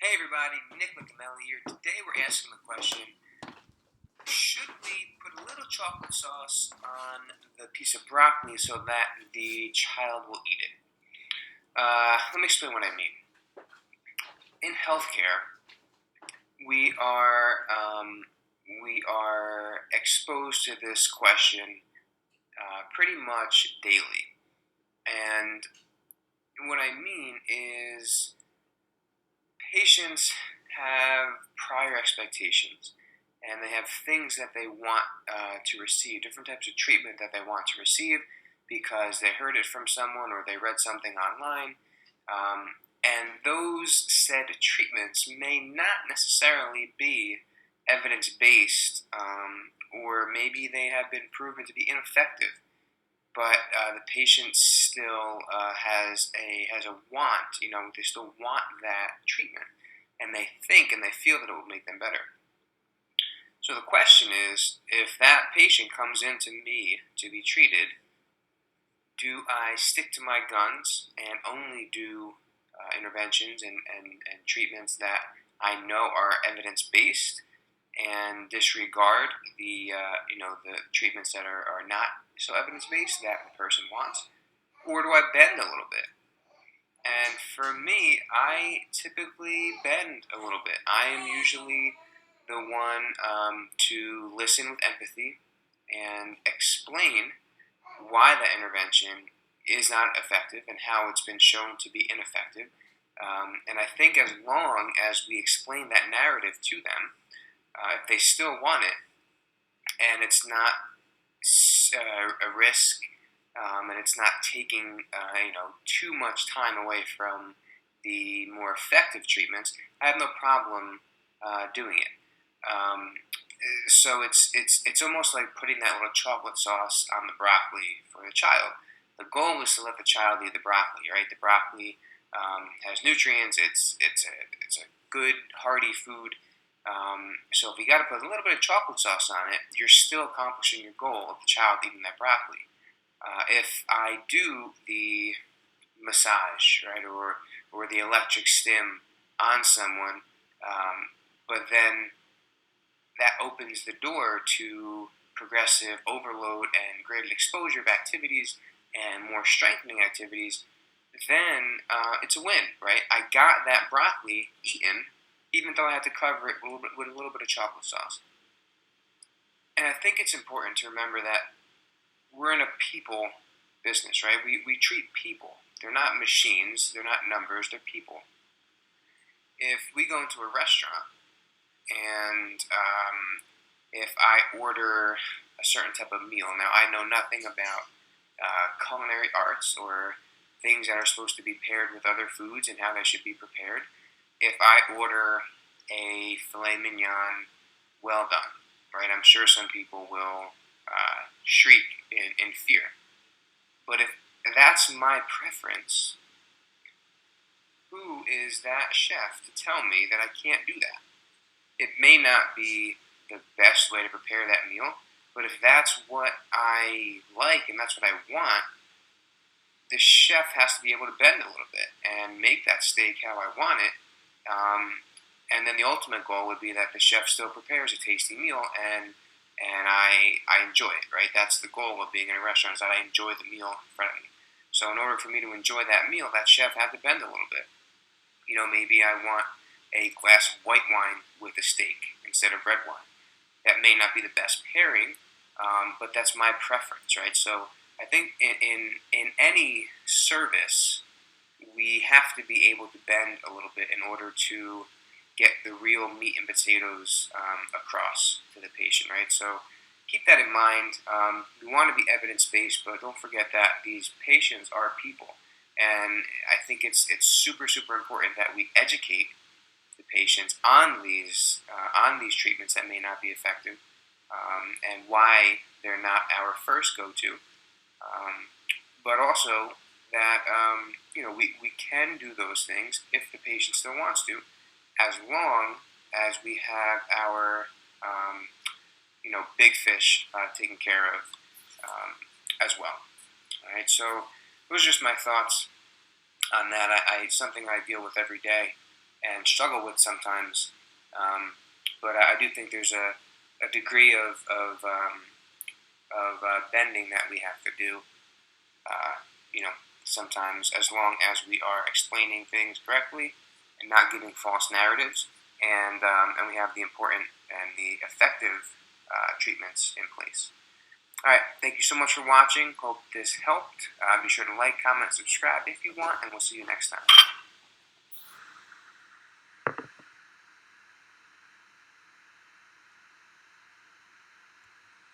Hey everybody, Nick Licameli here. Today we're asking the question, should we put a little chocolate sauce on the piece of broccoli so that the child will eat it? Let me explain what I mean. In healthcare, we are exposed to this question pretty much daily. And what I mean is patients have prior expectations and they have things that they want to receive, different types of treatment that they want to receive because they heard it from someone or they read something online. And those said treatments may not necessarily be evidence-based, or maybe they have been proven to be ineffective, but the patient still has a want. They still want that treatment, and they think and they feel that it will make them better. So the question is, if that patient comes in to me to be treated, do I stick to my guns and only do interventions and treatments that I know are evidence-based and disregard the treatments that are not so evidence-based that the person wants? Or do I bend a little bit? And for me, I typically bend a little bit. I am usually the one to listen with empathy and explain why that intervention is not effective and how it's been shown to be ineffective. And I think as long as we explain that narrative to them, if they still want it and it's not a risk, and it's not taking too much time away from the more effective treatments, I have no problem doing it. So it's almost like putting that little chocolate sauce on the broccoli for the child. The goal is to let the child eat the broccoli, right? The broccoli has nutrients. It's a good hearty food. So if you got to put a little bit of chocolate sauce on it, you're still accomplishing your goal of the child eating that broccoli. If I do the massage, right, or the electric stim on someone, but then that opens the door to progressive overload and graded exposure of activities and more strengthening activities, then it's a win, right? I got that broccoli eaten, even though I had to cover it with a little bit of chocolate sauce. And I think it's important to remember that we're in a people business, right? We treat people. They're not machines. They're not numbers. They're people. If we go into a restaurant and if I order a certain type of meal, now I know nothing about culinary arts or things that are supposed to be paired with other foods and how they should be prepared. If I order a filet mignon well done, right, I'm sure some people will shriek in fear. But if that's my preference, who is that chef to tell me that I can't do that? It may not be the best way to prepare that meal, but if that's what I like and that's what I want, the chef has to be able to bend a little bit and make that steak how I want it. And then the ultimate goal would be that the chef still prepares a tasty meal and I enjoy it, right? That's the goal of being in a restaurant, is that I enjoy the meal in front of me. So in order for me to enjoy that meal, that chef had to bend a little bit. Maybe I want a glass of white wine with a steak instead of red wine. That may not be the best pairing, but that's my preference, right? So I think in any service, we have to be able to bend a little bit in order to get the real meat and potatoes across to the patient, right? So keep that in mind. We want to be evidence-based, but don't forget that these patients are people. And I think it's super, super important that we educate the patients on these treatments that may not be effective, and why they're not our first go-to. But also that we can do those things if the patient still wants to, as long as we have our big fish taken care of as well. All right, so those are just my thoughts on that. Something I deal with every day, and struggle with sometimes. But I do think there's a degree of bending that we have to do. You know, sometimes as long as we are explaining things correctly and not giving false narratives, and we have the important and the effective treatments in place. All right, thank you so much for watching. Hope this helped. Be sure to like, comment, subscribe if you want, and we'll see you next time.